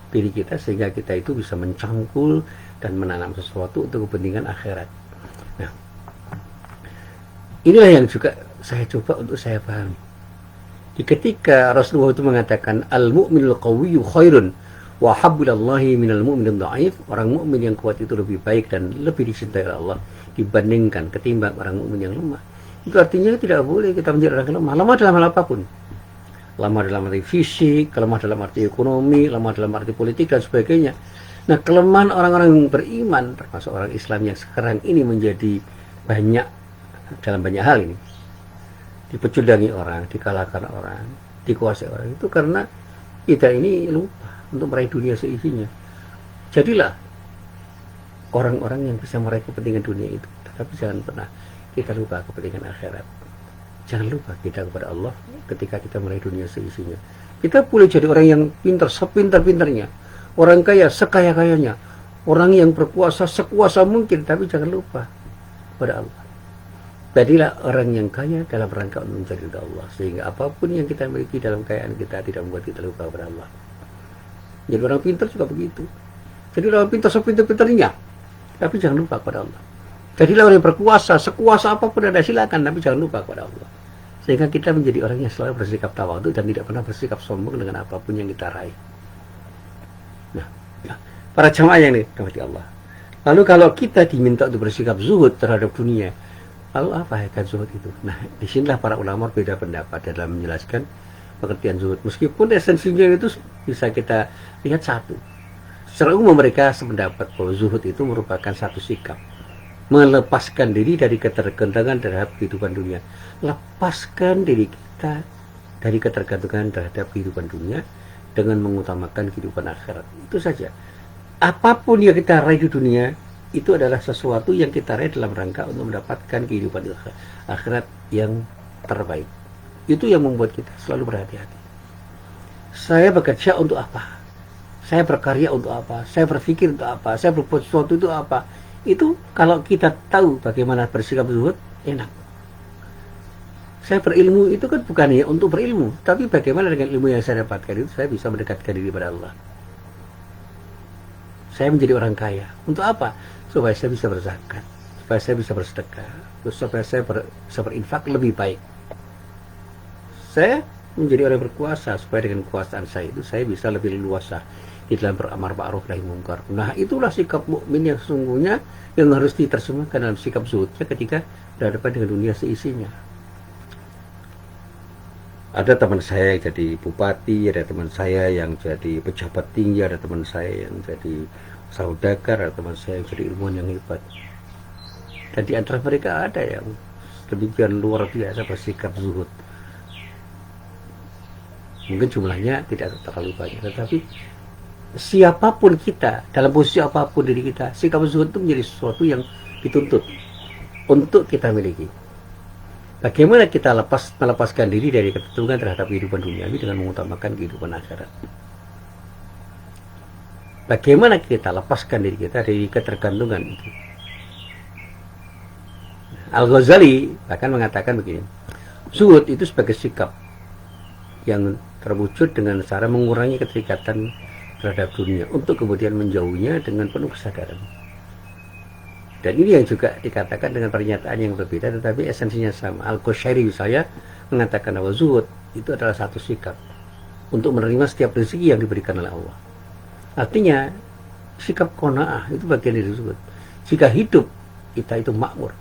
diri kita, sehingga kita itu bisa mencangkul dan menanam sesuatu untuk kepentingan akhirat. Nah, inilah yang juga saya coba untuk saya pahami. Ketika Rasulullah itu mengatakan al-mu'minul qawiyyu khairun wa habbilallahi minal mu'minid dha'if, orang mukmin yang kuat itu lebih baik dan lebih dicintai oleh Allah dibandingkan ketimbang orang mukmin yang lemah. Itu artinya tidak boleh kita menjadi orang lemah. Lemah dalam hal apapun. Lemah dalam arti fisik, lemah dalam arti ekonomi, lemah dalam arti politik dan sebagainya. Nah, kelemahan orang-orang yang beriman, termasuk orang Islam yang sekarang ini menjadi banyak dalam banyak hal ini, dipecudangi orang, dikalahkan orang, dikuasai orang, itu karena kita ini lupa untuk meraih dunia seisinya. Jadilah orang-orang yang bisa meraih kepentingan dunia itu, tetapi jangan pernah kita lupa kepentingan akhirat. Jangan lupa kita kepada Allah ketika kita meraih dunia seisinya. Kita boleh jadi orang yang pintar, sepintar-pintarnya, orang kaya, sekaya-kayanya, orang yang berkuasa sekuasa mungkin, tapi jangan lupa kepada Allah. Jadilah orang yang kaya dalam rangka untuk mencari ridha Allah, sehingga apapun yang kita miliki dalam kekayaan kita tidak membuat kita lupa kepada Allah. Jadi orang pintar juga begitu. Jadi orang pintar sepintar-pintarnya, tapi jangan lupa kepada Allah. Jadilah orang yang berkuasa, sekuasa apapun Anda silakan, tapi jangan lupa kepada Allah. Sehingga kita menjadi orang yang selalu bersikap tawadhu dan tidak pernah bersikap sombong dengan apapun yang kita raih. Nah, para jamaah yang dirahmati Allah. Lalu kalau kita diminta untuk bersikap zuhud terhadap dunia, lalu apa hakikat zuhud itu? Nah, disinilah para ulama berbeda pendapat dalam menjelaskan pengertian zuhud. Meskipun esensinya itu bisa kita lihat satu. Secara umum mereka sependapat bahwa zuhud itu merupakan satu sikap, melepaskan diri dari ketergantungan terhadap kehidupan dunia. Lepaskan diri kita dari ketergantungan terhadap kehidupan dunia dengan mengutamakan kehidupan akhirat. Itu saja. Apapun yang kita raih di dunia itu adalah sesuatu yang kita raih dalam rangka untuk mendapatkan kehidupan akhirat yang terbaik. Itu yang membuat kita selalu berhati-hati. Saya bekerja untuk apa? Saya berkarya untuk apa? Saya berpikir untuk apa? Saya berbuat sesuatu itu apa? Itu kalau kita tahu bagaimana bersikap zuhud, enak. Saya berilmu itu kan bukan ya untuk berilmu, tapi bagaimana dengan ilmu yang saya dapatkan itu saya bisa mendekatkan diri pada Allah. Saya menjadi orang kaya. Untuk apa? Supaya saya bisa berzakat, supaya saya bisa bersedekah, supaya saya bisa berinfak lebih baik. Saya menjadi orang berkuasa supaya dengan kekuasaan saya itu saya bisa lebih leluasa di dalam beramar ma'ruf nahi munkar. Nah, itulah sikap mukmin yang sesungguhnya yang harus diterjemahkan dalam sikap zuhudnya ketika berhadapan dengan dunia seisinya. Ada teman saya yang jadi bupati, ada teman saya yang jadi pejabat tinggi, ada teman saya yang jadi saudagar, ada teman saya yang jadi ilmuwan yang hebat. Dan di antara mereka ada yang demikian luar biasa bersikap zuhud. Mungkin jumlahnya tidak terlalu banyak, tetapi siapapun kita, dalam posisi apapun diri kita, sikap zuhud itu menjadi sesuatu yang dituntut untuk kita miliki. Bagaimana kita melepaskan diri dari ketergantungan terhadap kehidupan duniawi dengan mengutamakan kehidupan akhirat? Bagaimana kita lepaskan diri kita dari ketergantungan itu? Al-Ghazali bahkan mengatakan begini, zuhud itu sebagai sikap yang terwujud dengan cara mengurangi keterikatan terhadap dunia untuk kemudian menjauhinya dengan penuh kesadaran. Dan ini yang juga dikatakan dengan pernyataan yang berbeda tetapi esensinya sama. Al-Qushairi saya mengatakan bahwa zuhud itu adalah satu sikap untuk menerima setiap rezeki yang diberikan oleh Allah. Artinya sikap qanaah itu bagian dari zuhud. Jika hidup kita itu makmur,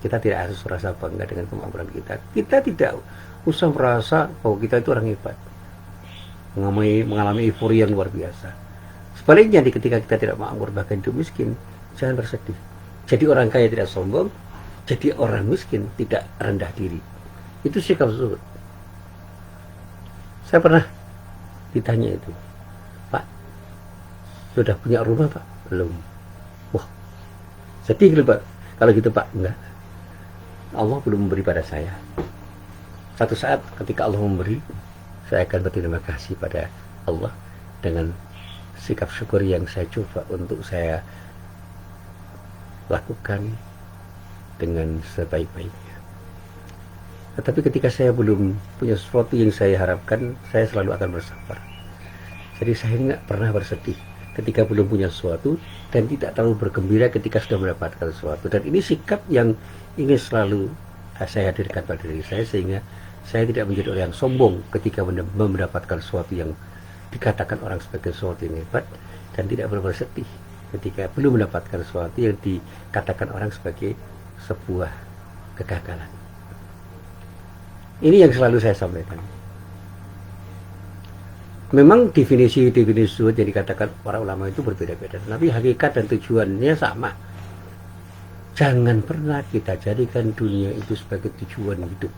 kita tidak harus merasa bangga dengan kemakmuran kita. Kita tidak usah merasa bahwa kita itu orang hebat, mengalami euforia yang luar biasa. Sebaliknya ketika kita tidak makmur bahkan hidup miskin, jangan bersedih. Jadi orang kaya tidak sombong, jadi orang miskin tidak rendah diri. Itu sikap zuhud. Saya pernah ditanya itu, Pak, sudah punya rumah Pak? Belum. Wah, sedih gitu Pak. Kalau gitu Pak, enggak. Allah belum memberi pada saya. Satu saat ketika Allah memberi, saya akan berterima kasih pada Allah dengan sikap syukur yang saya coba untuk saya lakukan dengan sebaik-baiknya. Tetapi ketika saya belum punya sesuatu yang saya harapkan, saya selalu akan bersabar. Jadi saya nggak pernah bersedih ketika belum punya sesuatu dan tidak terlalu bergembira ketika sudah mendapatkan sesuatu. Dan ini sikap yang ingin selalu saya hadirkan pada diri saya sehingga saya tidak menjadi orang yang sombong ketika mendapatkan sesuatu yang dikatakan orang sebagai sesuatu yang hebat dan tidak bersedih ketika belum mendapatkan sesuatu yang dikatakan orang sebagai sebuah kegagalan. Ini yang selalu saya sampaikan. Memang definisi zuhud yang dikatakan para ulama itu berbeda-beda, tapi hakikat dan tujuannya sama. Jangan pernah kita jadikan dunia itu sebagai tujuan hidup.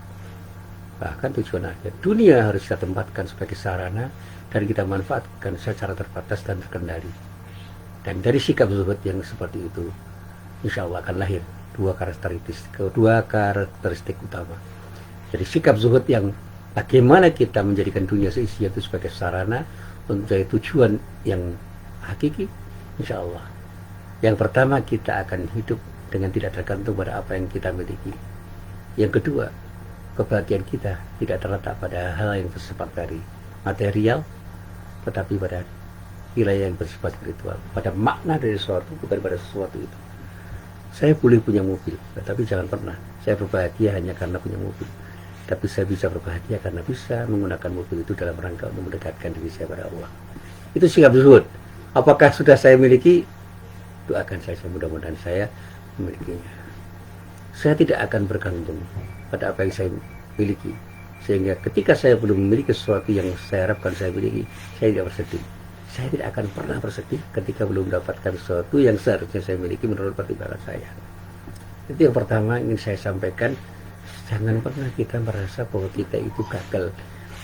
Bahkan tujuan akhir dunia harus kita tempatkan sebagai sarana dan kita manfaatkan secara terbatas dan terkendali. Dan dari sikap zuhud yang seperti itu, insya Allah akan lahir dua karakteristik utama. Jadi sikap zuhud yang bagaimana kita menjadikan dunia seisinya itu sebagai sarana untuk tujuan yang hakiki, insya Allah. Yang pertama, kita akan hidup dengan tidak tergantung pada apa yang kita miliki. Yang kedua, kebahagiaan kita tidak terletak pada hal yang bersifat dari material, tetapi pada wilayah yang bersifat spiritual, pada makna dari sesuatu, bukan pada sesuatu itu. Saya boleh punya mobil, tetapi jangan pernah saya berbahagia hanya karena punya mobil. Tapi saya bisa berbahagia karena bisa menggunakan mobil itu dalam rangka untuk mendekatkan diri saya pada Allah. Itu sikap zuhud. Apakah sudah saya miliki? Doakan saya, mudah-mudahan saya memilikinya. Saya tidak akan bergantung pada apa yang saya miliki, sehingga ketika saya belum memiliki sesuatu yang saya harapkan saya miliki, saya tidak bersedih. Saya tidak akan pernah bersedih ketika belum mendapatkan sesuatu yang seharusnya saya miliki menurut pertimbangan saya. Itu yang pertama ingin saya sampaikan. Jangan pernah kita merasa bahwa kita itu gagal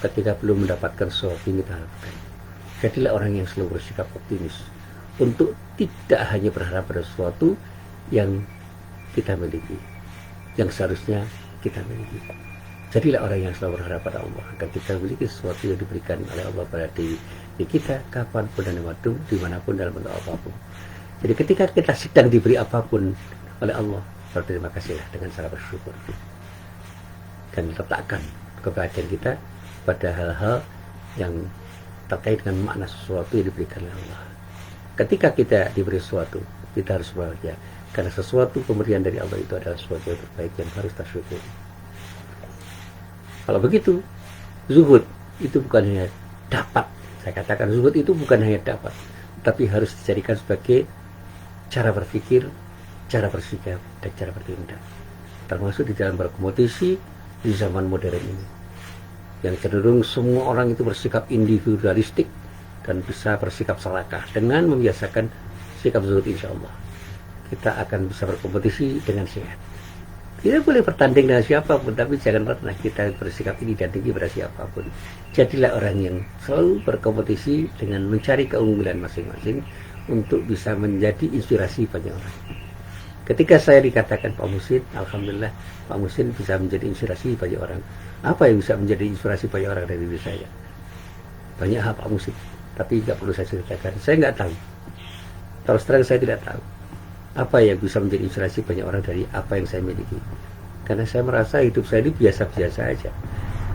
ketika belum mendapatkan sesuatu yang kita harapkan. Jadilah orang yang selalu bersikap optimis untuk tidak hanya berharap pada sesuatu yang kita miliki, yang seharusnya kita miliki. Jadilah orang yang selalu berharap pada Allah agar kita memiliki sesuatu yang diberikan oleh Allah pada diri kita kapanpun dan dimanapun dalam bentuk apapun. Jadi ketika kita sedang diberi apapun oleh Allah, berterima kasihlah dengan cara bersyukur dan letakkan kebahagiaan kita pada hal-hal yang terkait dengan makna sesuatu yang diberikan oleh Allah. Ketika kita diberi sesuatu, kita harus bahagia karena sesuatu pemberian dari Allah itu adalah sesuatu yang terbaik yang harus kita syukuri. Kalau begitu, zuhud itu bukan hanya dapat. Saya katakan zuhud itu bukan hanya dapat, tapi harus dijadikan sebagai cara berpikir, cara bersikap, dan cara bertindak. Termasuk di dalam berkompetisi di zaman modern ini, yang cenderung semua orang itu bersikap individualistik dan bisa bersikap serakah. Dengan membiasakan sikap zuhud, insya Allah kita akan bisa berkompetisi dengan sehat. Tidak boleh bertanding dengan siapapun, tapi jangan pernah kita bersikap ini dan tinggi pada siapapun. Jadilah orang yang selalu berkompetisi dengan mencari keunggulan masing-masing untuk bisa menjadi inspirasi banyak orang. Ketika saya dikatakan Pak Muhsin, alhamdulillah Pak Muhsin bisa menjadi inspirasi banyak orang. Apa yang bisa menjadi inspirasi banyak orang dari diri saya? Banyak hal Pak Muhsin, tapi nggak perlu saya ceritakan. Saya nggak tahu. Terus terang saya tidak tahu apa yang bisa menjadi inspirasi banyak orang dari apa yang saya miliki. Karena saya merasa hidup saya ini biasa-biasa aja.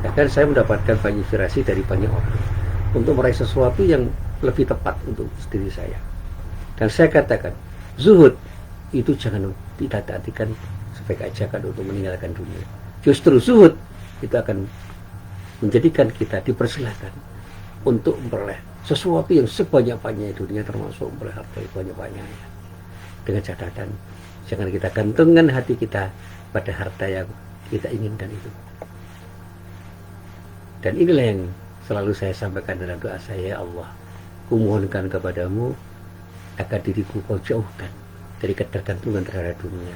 Bahkan saya mendapatkan banyak inspirasi dari banyak orang untuk meraih sesuatu yang lebih tepat untuk diri saya. Dan saya katakan, zuhud itu jangan tidak artikan sebagai ajakan untuk meninggalkan dunia. Justru zuhud itu akan menjadikan kita dipersilakan untuk memperoleh sesuatu yang sebanyak-banyaknya dunia, termasuk memperoleh harta yang banyak-banyaknya. Dengan catatan, jangan kita gantungkan hati kita pada harta yang kita inginkan itu. Dan inilah yang selalu saya sampaikan dalam doa saya, ya Allah, kumohonkan kepadamu agar diriku kau jauhkan dari ketergantungan terhadap dunia.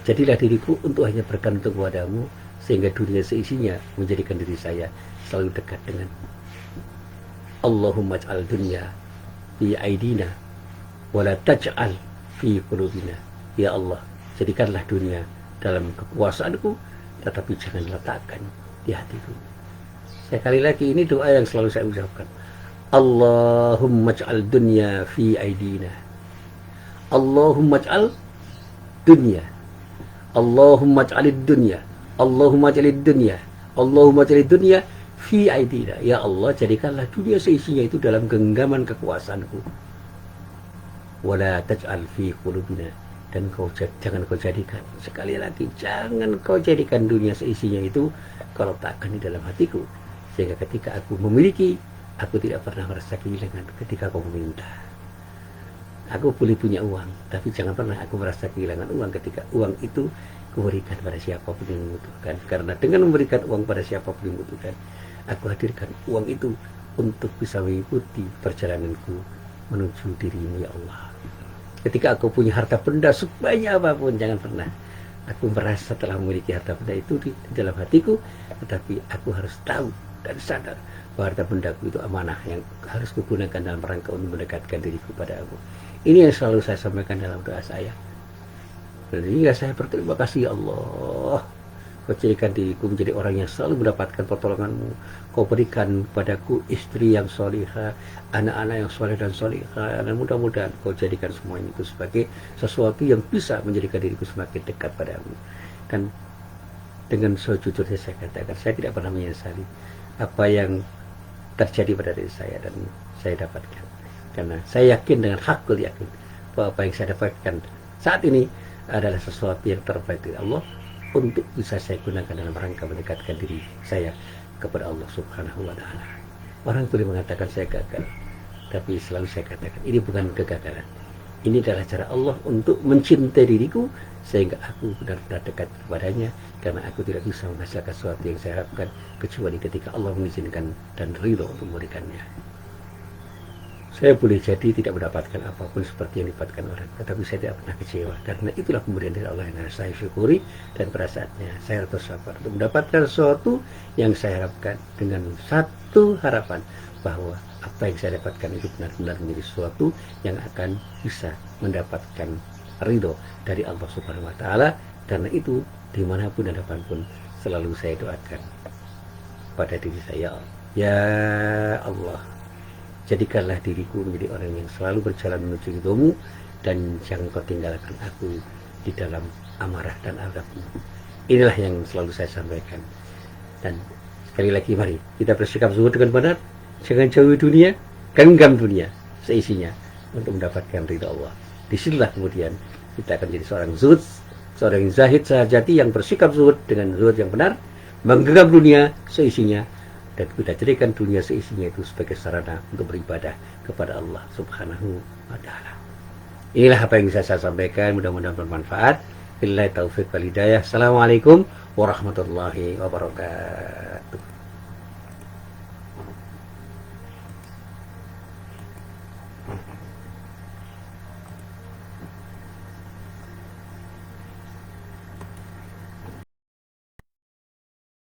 Jadilah diriku untuk hanya bergantung padamu, sehingga dunia seisinya menjadikan diri saya selalu dekat dengan Allahumma ij'al dunya fi aidina wala taj'al fi qulubina. Ya Allah, jadikanlah dunia dalam kekuasaanku, tetapi jangan letakkan di hatiku. Sekali lagi, ini doa yang selalu saya ucapkan. Allahumma ij'al dunya fi aidina. Allahumma ij'al dunya. Allahumma ij'alid dunya. Allahumma ij'alid dunya. Allahumma ij'alid dunya fi aidina. Ya Allah, jadikanlah dunia seisinya itu dalam genggaman kekuasaanku. Wala taj'al fi qulubina. Dan jangan kau jadikan, sekali lagi, jangan kau jadikan dunia seisinya itu kau letakkan di dalam hatiku, sehingga ketika aku memiliki, aku tidak pernah merasa kehilangan ketika kau meminta. Aku boleh punya uang, tapi jangan pernah aku merasa kehilangan uang ketika uang itu kuberikan pada siapapun yang membutuhkan. Karena dengan memberikan uang pada siapapun yang membutuhkan, aku hadirkan uang itu untuk bisa mengikuti perjalananku menuju dirimu, ya Allah. Ketika aku punya harta benda sebanyak apapun, jangan pernah aku merasa telah memiliki harta benda itu di dalam hatiku, tetapi aku harus tahu dan sadar bahwa harta bendaku itu amanah yang harus kugunakan dalam rangka untuk mendekatkan diriku pada aku. Ini yang selalu saya sampaikan dalam doa saya. Dan hingga saya berterima kasih, ya Allah, kau jadikan diriku menjadi orang yang selalu mendapatkan pertolonganmu. Kau berikan padaku istri yang solihah, anak-anak yang soleh dan solihah, dan mudah-mudahan kau jadikan semuanya itu sebagai sesuatu yang bisa menjadikan diriku semakin dekat padamu. Dan dengan sejujurnya saya katakan, saya tidak pernah menyesali apa yang terjadi pada diri saya dan saya dapatkan. Karena saya yakin dengan hakul yakin bahwa apa yang saya dapatkan saat ini adalah sesuatu yang terbaik dari Allah untuk bisa saya gunakan dalam rangka mendekatkan diri saya kepada Allah Subhanahu wa Ta'ala. Orang boleh mengatakan saya gagal, tapi selalu saya katakan ini bukan kegagalan. Ini adalah cara Allah untuk mencintai diriku sehingga aku benar-benar dekat kepadanya, karena aku tidak bisa menghasilkan sesuatu yang saya harapkan kecuali ketika Allah mengizinkan dan ridho untuk memberikannya. Saya boleh jadi tidak mendapatkan apapun seperti yang didapatkan orang, tetapi saya tidak pernah kecewa, karena itulah pemberian dari Allah yang harus saya syukuri. Dan pada saatnya saya harus sabar untuk mendapatkan sesuatu yang saya harapkan, dengan satu harapan bahwa apa yang saya dapatkan itu benar-benar menjadi sesuatu yang akan bisa mendapatkan ridho dari Allah Subhanahu wa Ta'ala. Karena itu dimanapun dan kapanpun selalu saya doakan pada diri saya, ya Allah, jadikanlah diriku menjadi orang yang selalu berjalan menuju ridhomu, dan jangan kau tinggalkan aku di dalam amarah dan azabmu. Inilah yang selalu saya sampaikan. Dan sekali lagi, mari kita bersikap zuhud dengan benar, jangan jauhi dunia, genggam dunia seisinya untuk mendapatkan ridha Allah. Disinilah kemudian kita akan jadi seorang zuhud, seorang yang zahid sejati yang bersikap zuhud dengan zuhud yang benar, menggenggam dunia seisinya, dan kita jadikan dunia seisinya itu sebagai sarana untuk beribadah kepada Allah Subhanahu wa Ta'ala. Inilah apa yang bisa saya sampaikan, mudah-mudahan bermanfaat. Billahi taufiq wal hidayah. Assalamualaikum warahmatullahi wabarakatuh.